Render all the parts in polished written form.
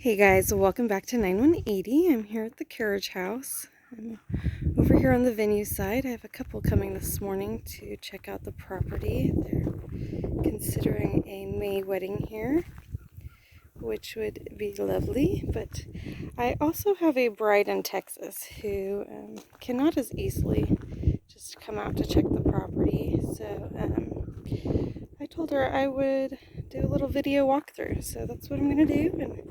Hey guys, welcome back to 9180. I'm here at the Carriage house. I'm over here on the venue side. I have a couple coming this morning to check out the property. They're considering a May wedding here, which would be lovely. But I also have a bride in Texas who cannot as easily just come out to check the property. So I told her I would do a little video walkthrough. So that's what I'm going to do. And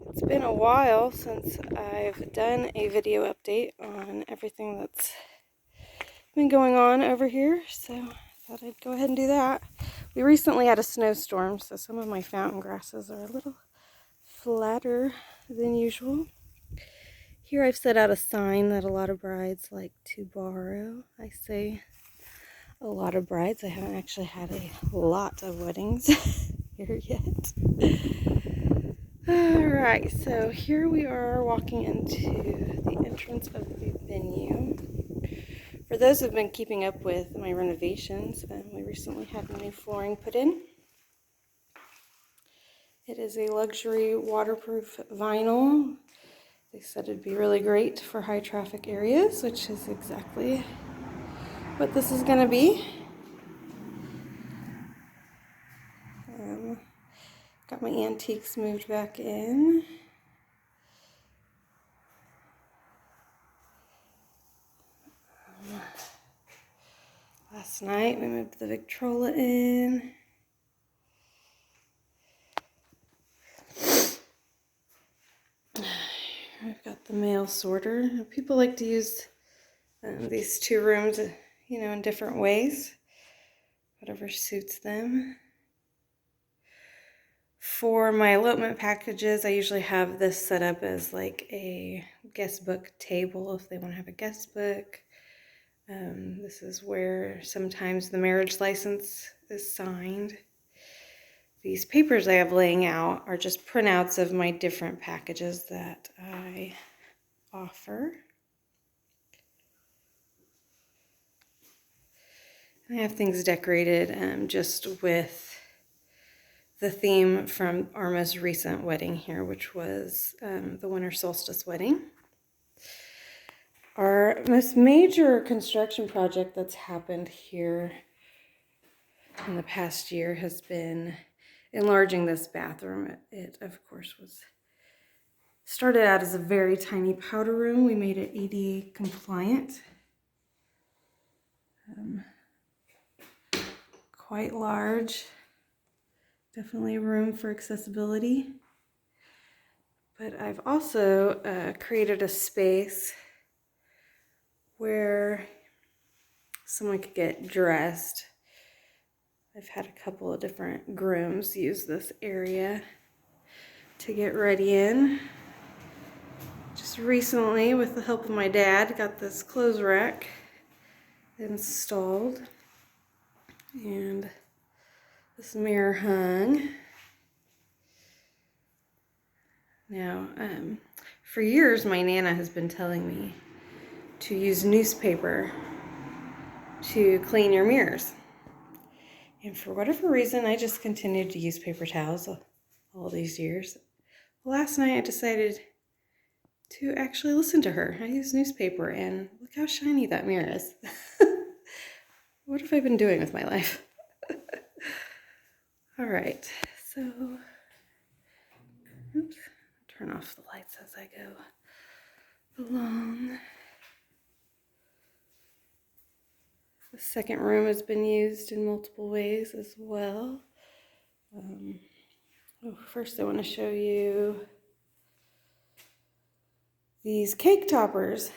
it's been a while since I've done a video update on everything that's been going on over here, so I thought I'd go ahead and do that. We recently had a snowstorm, so some of my fountain grasses are a little flatter than usual. Here I've set out a sign that a lot of brides like to borrow. I say a lot of brides. I haven't actually had a lot of weddings here yet. Alright, so here we are walking into the entrance of the venue. For those who have been keeping up with my renovations, we recently had new flooring put in. It is a luxury waterproof vinyl. They said it'd be really great for high traffic areas, which is exactly what this is going to be. Got my antiques moved back in. Last night we moved the Victrola in. I've got the mail sorter. People like to use these two rooms, in different ways, whatever suits them. For my elopement packages, I usually have this set up as like a guest book table if they want to have a guest book. This is where sometimes the marriage license is signed. These papers I have laying out are just printouts of my different packages that I offer. I have things decorated just with the theme from our most recent wedding here, which was the winter solstice wedding. Our most major construction project that's happened here in the past year has been enlarging this bathroom. It of course started out as a very tiny powder room. We made it ADA compliant. Quite large. Definitely room for accessibility. But I've also created a space where someone could get dressed. I've had a couple of different grooms use this area to get ready in. Just recently, with the help of my dad, got this clothes rack installed. And this mirror hung. Now, for years, my Nana has been telling me to use newspaper to clean your mirrors. And for whatever reason, I just continued to use paper towels all these years. Last night, I decided to actually listen to her. I used newspaper, and look how shiny that mirror is. What have I been doing with my life? All right, so, oops, turn off the lights as I go along. The second room has been used in multiple ways as well. First I want to show you these cake toppers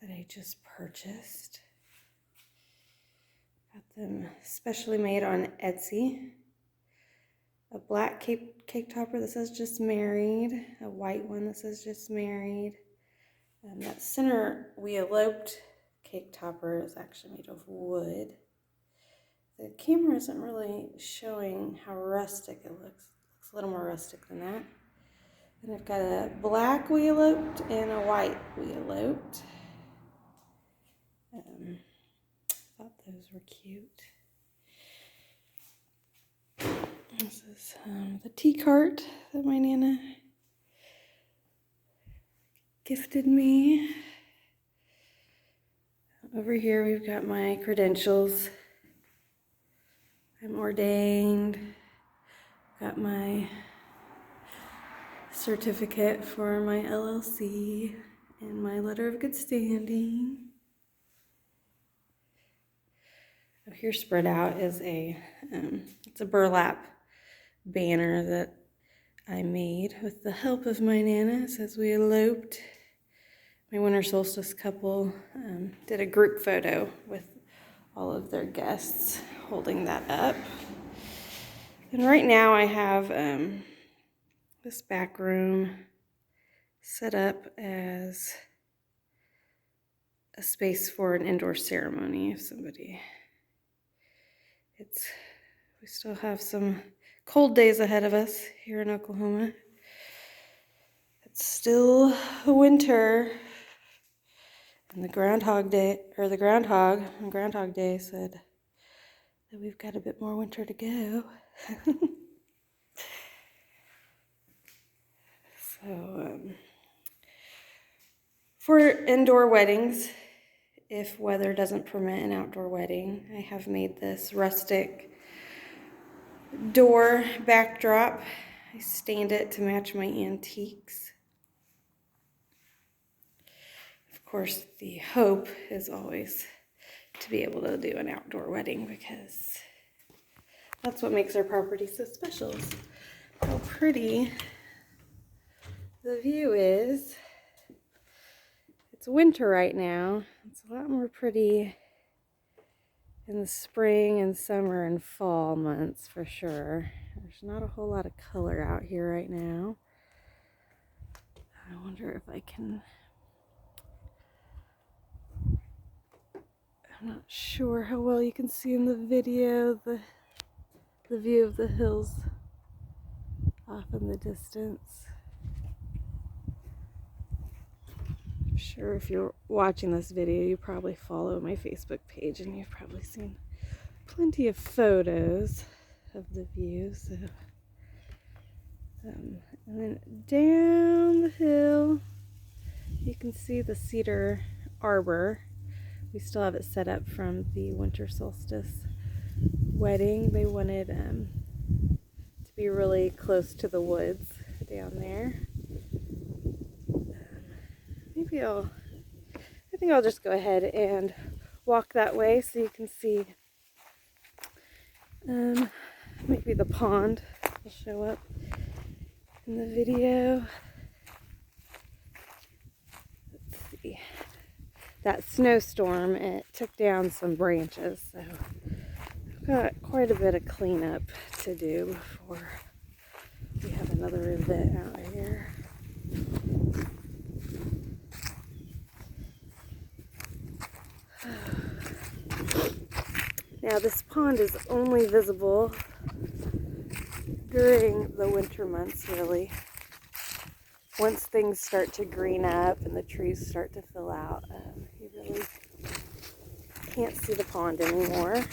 that I just purchased. Got them specially made on Etsy. A black cake topper that says just married, a white one that says just married. And that center we eloped cake topper is actually made of wood. The camera isn't really showing how rustic it looks. It looks a little more rustic than that. And I've got a black we eloped and a white we eloped. Thought those were cute. This is the tea cart that my Nana gifted me. Over here we've got my credentials. I'm ordained. Got my certificate for my LLC and my letter of good standing. Here spread out is it's a burlap banner that I made with the help of my nanas as we eloped. My winter solstice couple did a group photo with all of their guests holding that up. And right now I have this back room set up as a space for an indoor ceremony if somebody. We still have some cold days ahead of us here in Oklahoma. It's still winter. And the Groundhog Day on Groundhog Day said that we've got a bit more winter to go. So, for indoor weddings, if weather doesn't permit an outdoor wedding, I have made this rustic door backdrop. I stained it to match my antiques. Of course, the hope is always to be able to do an outdoor wedding because that's what makes our property so special. How pretty the view is. It's winter right now. It's a lot more pretty in the spring and summer and fall months for sure. There's not a whole lot of color out here right now. I wonder if I can... I'm not sure how well you can see in the video the view of the hills off in the distance. I'm sure if you're watching this video, you probably follow my Facebook page and you've probably seen plenty of photos of the view. So, and then down the hill, you can see the cedar arbor. We still have it set up from the winter solstice wedding. They wanted to be really close to the woods down there. I think I'll just go ahead and walk that way so you can see maybe the pond will show up in the video. Let's see. That snowstorm, it took down some branches, so I've got quite a bit of cleanup to do before we have another event out here. Now this pond is only visible during the winter months, really. Once things start to green up and the trees start to fill out, you really can't see the pond anymore.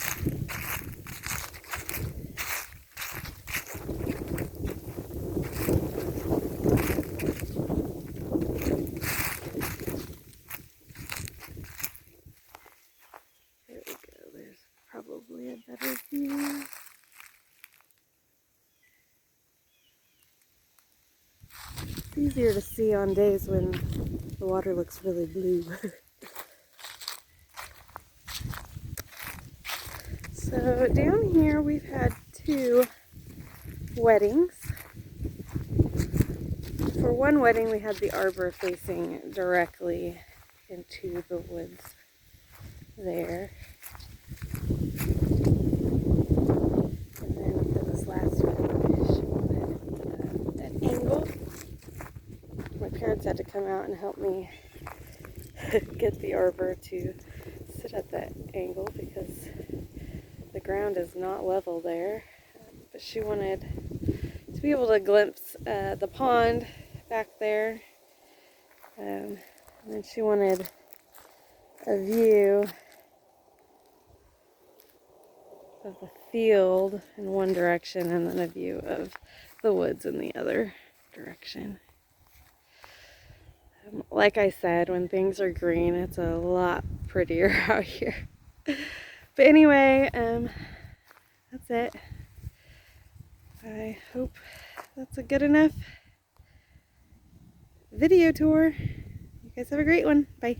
There we go, there's probably a better view. It's easier to see on days when the water looks really blue. So down here we've had 2 weddings. For one wedding we had the arbor facing directly into the woods there. And then for this last one, she wanted an angle. My parents had to come out and help me get the arbor to sit at that angle because the ground is not level there. But she wanted to be able to glimpse the pond back there. And then she wanted a view of the field in one direction and then a view of the woods in the other direction. Like I said, when things are green, it's a lot prettier out here. But anyway, that's it. I hope that's a good enough video tour. You guys have a great one. Bye.